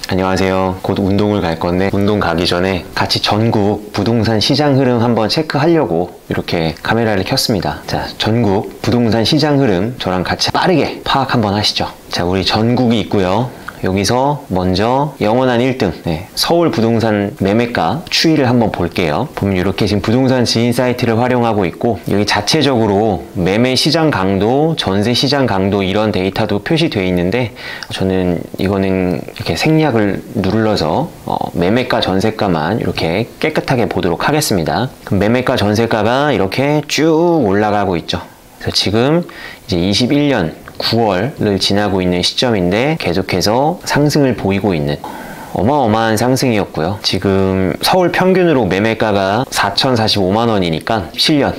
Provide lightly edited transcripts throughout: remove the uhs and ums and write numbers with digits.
안녕하세요. 곧 운동을 갈 건데 운동 가기 전에 같이 전국 부동산 시장 흐름 한번 체크하려고 이렇게 카메라를 켰습니다. 자, 전국 부동산 시장 흐름 저랑 같이 빠르게 파악 한번 하시죠. 자, 우리 전국이 있고요. 여기서 먼저 영원한 1등 서울 부동산 매매가 추이를 한번 볼게요. 보면 이렇게 지금 부동산 지인 사이트를 활용하고 있고, 여기 자체적으로 매매 시장 강도, 전세 시장 강도 이런 데이터도 표시되어 있는데, 저는 이거는 이렇게 생략을 눌러서 매매가 전세가만 이렇게 깨끗하게 보도록 하겠습니다. 그럼 매매가 전세가가 이렇게 쭉 올라가고 있죠. 그래서 지금 이제 21년 9월을 지나고 있는 시점인데 계속해서 상승을 보이고 있는 어마어마한 상승이었고요. 지금 서울 평균으로 매매가가 4,045만 원이니까 17년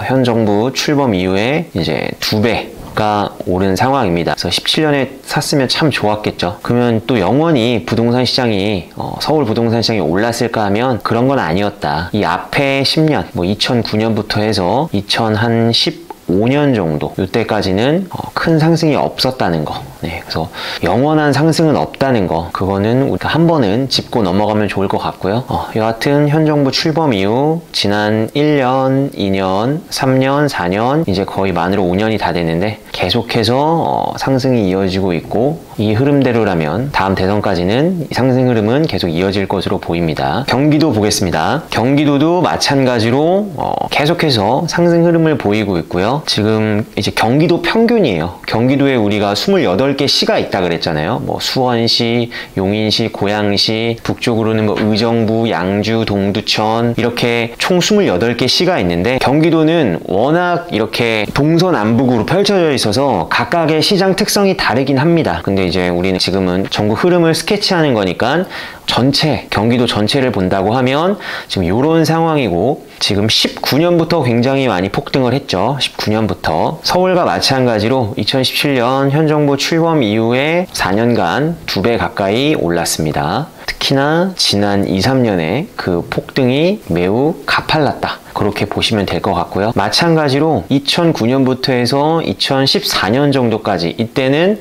현 정부 출범 이후에 이제 2배가 오른 상황입니다. 그래서 17년에 샀으면 참 좋았겠죠. 그러면 또 영원히 부동산 시장이 서울 부동산 시장이 올랐을까 하면 그런 건 아니었다. 이 앞에 10년, 뭐 2009년부터 해서 2015년 정도 이때까지는 큰 상승이 없었다는 거. 그래서 영원한 상승은 없다는 거, 그거는 우리가 한 번은 짚고 넘어가면 좋을 것 같고요. 여하튼 현 정부 출범 이후 지난 1년, 2년, 3년, 4년 이제 거의 만으로 5년이 다 됐는데 계속해서 상승이 이어지고 있고, 이 흐름대로라면 다음 대선까지는 이 상승 흐름은 계속 이어질 것으로 보입니다. 경기도 보겠습니다. 경기도도 마찬가지로 계속해서 상승 흐름을 보이고 있고요. 지금 이제 경기도 평균이에요. 경기도에 우리가 28개 시가 있다 그랬잖아요. 뭐 수원시, 용인시, 고양시, 북쪽으로는 뭐 의정부, 양주, 동두천 이렇게 총 28개 시가 있는데, 경기도는 워낙 이렇게 동서남북으로 펼쳐져 있어서 각각의 시장 특성이 다르긴 합니다. 근데 이제 우리는 지금은 전국 흐름을 스케치하는 거니까 전체, 경기도 전체를 본다고 하면 지금 이런 상황이고, 지금 19년부터 굉장히 많이 폭등을 했죠. 19년부터. 서울과 마찬가지로 2017년 현 정부 출범 이후에 4년간 2배 가까이 올랐습니다. 특히나 지난 2, 3년에 그 폭등이 매우 가팔랐다. 그렇게 보시면 될 것 같고요. 마찬가지로 2009년부터 해서 2014년 정도까지, 이때는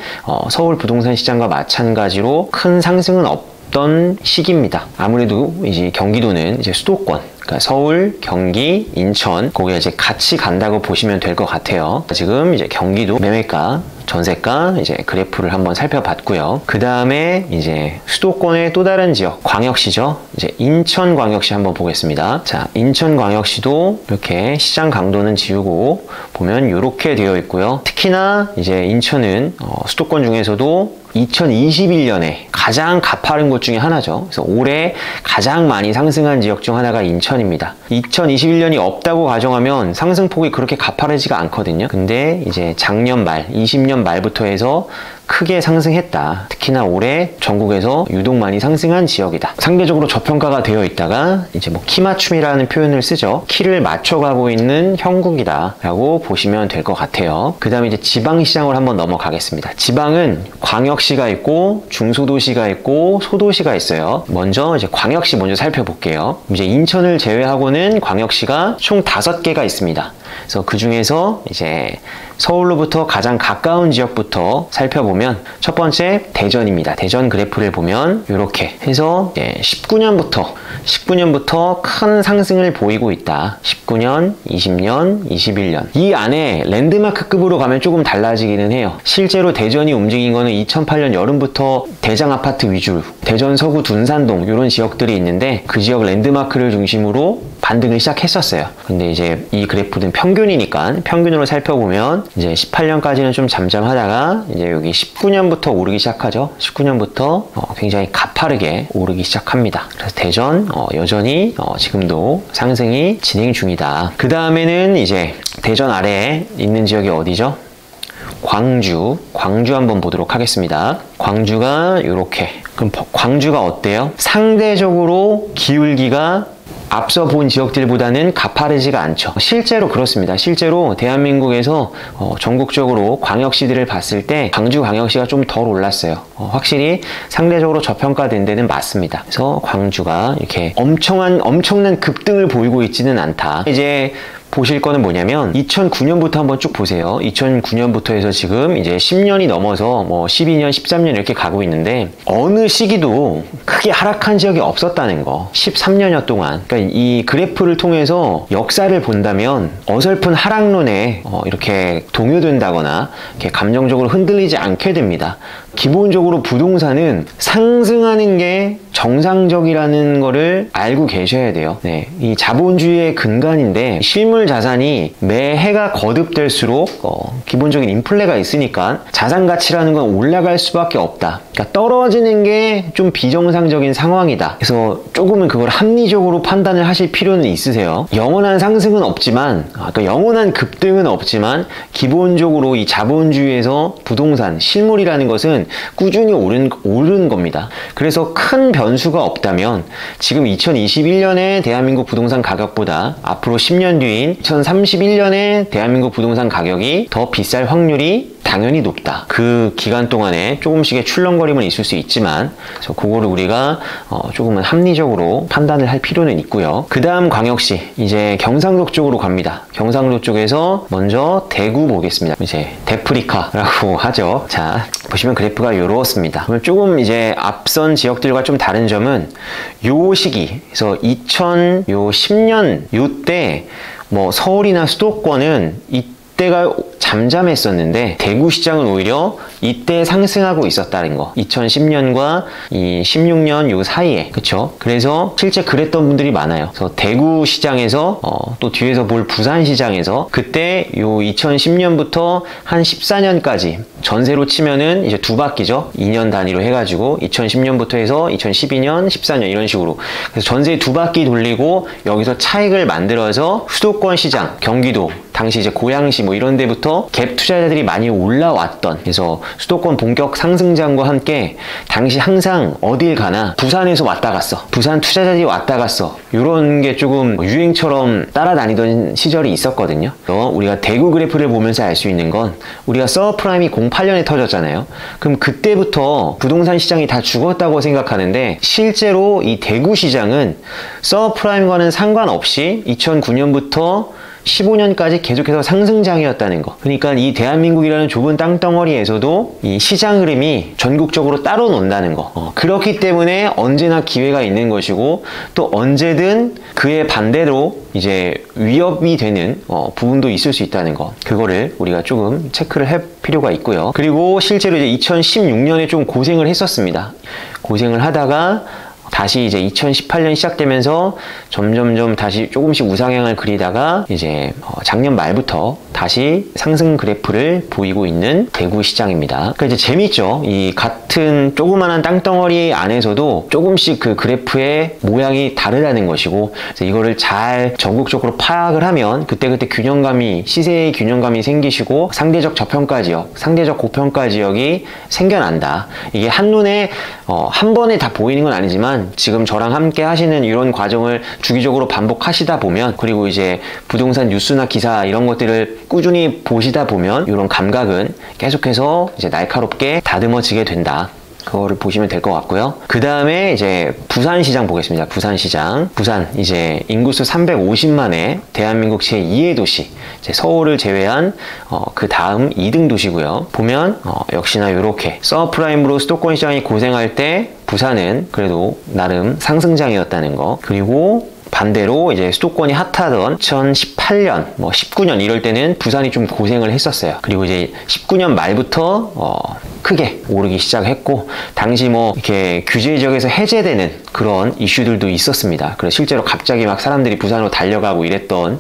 서울 부동산 시장과 마찬가지로 큰 상승은 없던 시기입니다. 아무래도 이제 경기도는 이제 수도권, 그러니까 서울, 경기, 인천, 거기에 이제 같이 간다고 보시면 될 것 같아요. 지금 이제 경기도 매매가, 전세가 이제 그래프를 한번 살펴봤고요. 그 다음에 이제 수도권의 또 다른 지역, 광역시죠. 이제 인천광역시 한번 보겠습니다. 자, 인천광역시도 이렇게 시장 강도는 지우고 보면 이렇게 되어 있고요. 특히나 이제 인천은 수도권 중에서도 2021년에 가장 가파른 곳 중에 하나죠. 그래서 올해 가장 많이 상승한 지역 중 하나가 인천입니다. 2021년이 없다고 가정하면 상승폭이 그렇게 가파르지가 않거든요. 근데 이제 작년 말, 20년 말부터 해서 크게 상승했다. 특히나 올해 전국에서 유독 많이 상승한 지역이다. 상대적으로 저평가가 되어 있다가 이제 뭐 키 맞춤이라는 표현을 쓰죠. 키를 맞춰가고 있는 형국이다 라고 보시면 될 것 같아요. 그 다음에 이제 지방시장으로 한번 넘어가겠습니다. 지방은 광역시가 있고 중소도시가 있고 소도시가 있어요. 먼저 이제 광역시 먼저 살펴볼게요. 이제 인천을 제외하고는 광역시가 총 5개가 있습니다. 그래서 그 중에서 이제 서울로부터 가장 가까운 지역부터 살펴보면 첫 번째 대전입니다. 대전 그래프를 보면 이렇게 해서 19년부터 큰 상승을 보이고 있다. 19년, 20년, 21년. 이 안에 랜드마크급으로 가면 조금 달라지기는 해요. 실제로 대전이 움직인 거는 2008년 여름부터 대장 아파트 위주, 대전 서구 둔산동 이런 지역들이 있는데 그 지역 랜드마크를 중심으로 반등을 시작했었어요. 근데 이제 이 그래프는 평균이니까 평균으로 살펴보면 이제 18년까지는 좀 잠잠하다가 이제 여기 19년부터 오르기 시작하죠. 19년부터 굉장히 가파르게 오르기 시작합니다. 그래서 대전 여전히 지금도 상승이 진행 중이다. 그 다음에는 이제 대전 아래에 있는 지역이 어디죠? 광주 한번 보도록 하겠습니다. 광주가 이렇게. 그럼 광주가 어때요? 상대적으로 기울기가 앞서 본 지역들보다는 가파르지가 않죠. 실제로 그렇습니다. 실제로 대한민국에서 전국적으로 광역시들을 봤을 때 광주 광역시가 좀 덜 올랐어요. 확실히 상대적으로 저평가된 데는 맞습니다. 그래서 광주가 이렇게 엄청난 급등을 보이고 있지는 않다. 이제 보실 거는 뭐냐면 2009년부터 한번 쭉 보세요. 2009년부터 해서 지금 이제 10년이 넘어서 뭐 12년, 13년 이렇게 가고 있는데 어느 시기도 크게 하락한 지역이 없었다는 거. 13년여 동안. 그러니까 이 그래프를 통해서 역사를 본다면 어설픈 하락론에 이렇게 동요된다거나 이렇게 감정적으로 흔들리지 않게 됩니다. 기본적으로 부동산은 상승하는 게 정상적이라는 거를 알고 계셔야 돼요. 네, 이 자본주의의 근간인데 실물 자산이 매해가 거듭될수록 기본적인 인플레가 있으니까 자산 가치라는 건 올라갈 수밖에 없다. 그러니까 떨어지는 게 좀 비정상적인 상황이다. 그래서 조금은 그걸 합리적으로 판단을 하실 필요는 있으세요. 영원한 상승은 없지만, 그러니까 영원한 급등은 없지만 기본적으로 이 자본주의에서 부동산, 실물이라는 것은 꾸준히 오른 겁니다. 그래서 큰 변수가 없다면 지금 2021년에 대한민국 부동산 가격보다 앞으로 10년 뒤인 2031년에 대한민국 부동산 가격이 더 비쌀 확률이 당연히 높다. 그 기간 동안에 조금씩의 출렁거림은 있을 수 있지만 그래서 그거를 우리가 조금은 합리적으로 판단을 할 필요는 있고요. 그 다음 광역시 이제 경상도 쪽으로 갑니다. 경상도 쪽에서 먼저 대구 보겠습니다. 이제 데프리카라고 하죠. 자, 보시면 그래프가 이렇습니다. 조금 이제 앞선 지역들과 좀 다른 점은 요 시기, 그래서 2010년 요때 뭐 서울이나 수도권은 이때가 잠잠했었는데 대구시장은 오히려 이때 상승하고 있었다는 거. 2010년과 이 16년 요 사이에, 그쵸? 그래서 실제 그랬던 분들이 많아요. 그래서 대구시장에서 또 뒤에서 볼 부산시장에서 그때 요 2010년부터 한 14년까지 전세로 치면은 이제 두 바퀴죠. 2년 단위로 해가지고 2010년부터 해서 2012년, 14년 이런 식으로. 그래서 전세 두 바퀴 돌리고 여기서 차익을 만들어서 수도권 시장, 경기도, 당시 이제 고양시 뭐 이런 데부터 갭 투자자들이 많이 올라왔던, 그래서 수도권 본격 상승장과 함께 당시 항상 어딜 가나 부산에서 왔다 갔어. 부산 투자자들이 왔다 갔어. 이런 게 조금 유행처럼 따라다니던 시절이 있었거든요. 우리가 대구 그래프를 보면서 알 수 있는 건 우리가 서브프라임이 08년에 터졌잖아요. 그럼 그때부터 부동산 시장이 다 죽었다고 생각하는데 실제로 이 대구 시장은 서브프라임과는 상관없이 2009년부터 15년까지 계속해서 상승장이었다는 거. 그러니까 이 대한민국이라는 좁은 땅덩어리에서도 이 시장 흐름이 전국적으로 따로 논다는 거. 그렇기 때문에 언제나 기회가 있는 것이고 또 언제든 그에 반대로 이제 위협이 되는 부분도 있을 수 있다는 거. 그거를 우리가 조금 체크를 할 필요가 있고요. 그리고 실제로 이제 2016년에 좀 고생을 했었습니다. 고생을 하다가 다시 이제 2018년 시작되면서 점점점 다시 조금씩 우상향을 그리다가 이제 작년 말부터 다시 상승 그래프를 보이고 있는 대구 시장입니다. 그러니까 이제 재밌죠. 이 같은 조그만한 땅덩어리 안에서도 조금씩 그 그래프의 모양이 다르다는 것이고, 그래서 이거를 잘 전국적으로 파악을 하면 그때그때 균형감이, 시세의 균형감이 생기시고 상대적 저평가 지역, 상대적 고평가 지역이 생겨난다. 이게 한눈에 한 번에 다 보이는 건 아니지만 지금 저랑 함께 하시는 이런 과정을 주기적으로 반복하시다 보면, 그리고 이제 부동산 뉴스나 기사 이런 것들을 꾸준히 보시다 보면 이런 감각은 계속해서 이제 날카롭게 다듬어지게 된다. 그거를 보시면 될 것 같고요. 그 다음에 이제 부산시장 보겠습니다. 부산시장. 부산 이제 인구수 350만의 대한민국 제2의 도시, 이제 서울을 제외한 그 다음 2등 도시고요. 보면 역시나 이렇게 서프라임으로 수도권 시장이 고생할 때 부산은 그래도 나름 상승장이었다는 거. 그리고 반대로 이제 수도권이 핫하던 2018년, 뭐 19년 이럴 때는 부산이 좀 고생을 했었어요. 그리고 이제 19년 말부터 크게 오르기 시작했고, 당시 뭐 이렇게 규제 지역에서 해제되는 그런 이슈들도 있었습니다. 그래서 실제로 갑자기 막 사람들이 부산으로 달려가고 이랬던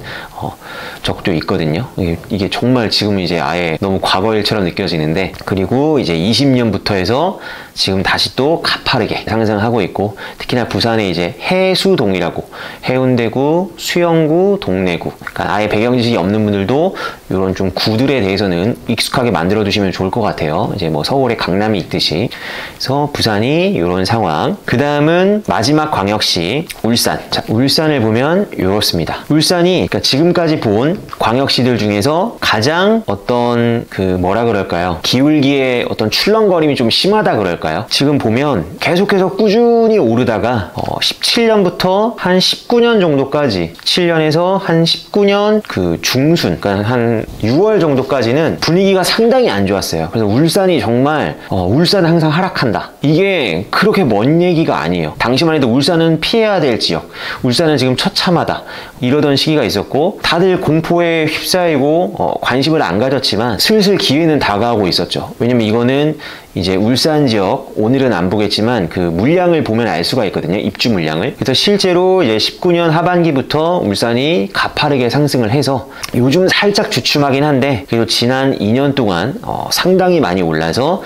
적도 있거든요. 이게 정말 지금 이제 아예 너무 과거 일처럼 느껴지는데, 그리고 이제 20년부터 해서 지금 다시 또 가파르게 상승하고 있고, 특히나 부산에 이제 해수동이라고, 해운대구, 수영구, 동래구, 그러니까 아예 배경 지식이 없는 분들도 이런 좀 구들에 대해서는 익숙하게 만들어 두시면 좋을 것 같아요. 이제 뭐 서울에 강남이 있듯이. 그래서 부산이 이런 상황. 그 다음은 마지막 광역시 울산. 자, 울산을 보면 이렇습니다. 울산이 그러니까 지금 지금까지 본 광역시들 중에서 가장 어떤 뭐라 그럴까요? 기울기의 어떤 출렁거림이 좀 심하다 그럴까요? 지금 보면 계속해서 꾸준히 오르다가 17년부터 한 19년 정도까지 7년에서 한 19년 그 중순, 그러니까 한 6월 정도까지는 분위기가 상당히 안 좋았어요. 그래서 울산이 정말 울산은 항상 하락한다. 이게 그렇게 먼 얘기가 아니에요. 당시만 해도 울산은 피해야 될 지역, 울산은 지금 처참하다, 이러던 시기가 있었고 다들 공포에 휩싸이고 관심을 안 가졌지만 슬슬 기회는 다가오고 있었죠. 왜냐면 이거는 이제 울산 지역, 오늘은 안 보겠지만 그 물량을 보면 알 수가 있거든요. 입주 물량을. 그래서 실제로 이제 19년 하반기부터 울산이 가파르게 상승을 해서 요즘 살짝 주춤하긴 한데 그래도 지난 2년 동안 상당히 많이 올라서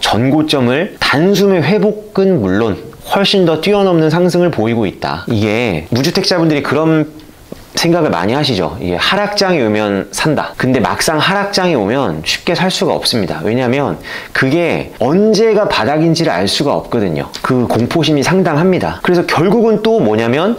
전고점을 단숨에 회복은 물론 훨씬 더 뛰어넘는 상승을 보이고 있다. 이게 무주택자분들이 그런 생각을 많이 하시죠. 이게 하락장이 오면 산다. 근데 막상 하락장이 오면 쉽게 살 수가 없습니다. 왜냐하면 그게 언제가 바닥인지를 알 수가 없거든요. 그 공포심이 상당합니다. 그래서 결국은 또 뭐냐면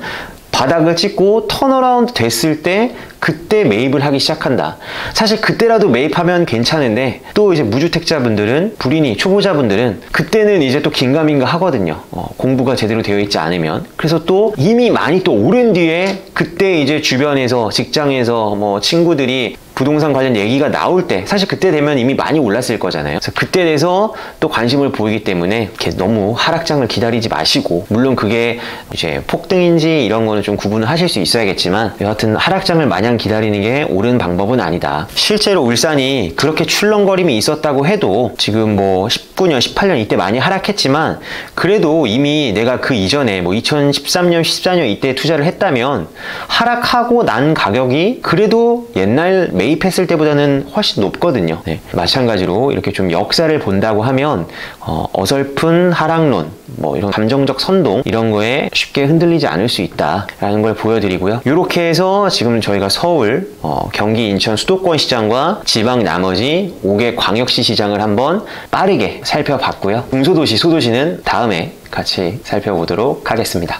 바닥을 찍고 턴어라운드 됐을 때 그때 매입을 하기 시작한다. 사실 그때라도 매입하면 괜찮은데 또 이제 무주택자분들은, 불이니 초보자분들은 그때는 이제 또 긴가민가 하거든요. 공부가 제대로 되어 있지 않으면. 그래서 또 이미 많이 또 오른 뒤에 그때 이제 주변에서, 직장에서 뭐 친구들이 부동산 관련 얘기가 나올 때, 사실 그때 되면 이미 많이 올랐을 거잖아요. 그래서 그때 돼서 또 관심을 보이기 때문에 이렇게 너무 하락장을 기다리지 마시고, 물론 그게 이제 폭등인지 이런 거는 좀 구분을 하실 수 있어야겠지만 여하튼 하락장을 마냥 기다리는 게 옳은 방법은 아니다. 실제로 울산이 그렇게 출렁거림이 있었다고 해도 지금 뭐 19년, 18년 이때 많이 하락했지만 그래도 이미 내가 그 이전에 뭐 2013년, 14년 이때 투자를 했다면 하락하고 난 가격이 그래도 옛날 매입했을 때보다는 훨씬 높거든요. 네. 마찬가지로 이렇게 좀 역사를 본다고 하면 어설픈 하락론, 뭐 이런 감정적 선동 이런 거에 쉽게 흔들리지 않을 수 있다라는 걸 보여드리고요. 이렇게 해서 지금 저희가 서울, 경기, 인천 수도권 시장과 지방 나머지 5개 광역시 시장을 한번 빠르게 살펴봤고요. 중소도시, 소도시는 다음에 같이 살펴보도록 하겠습니다.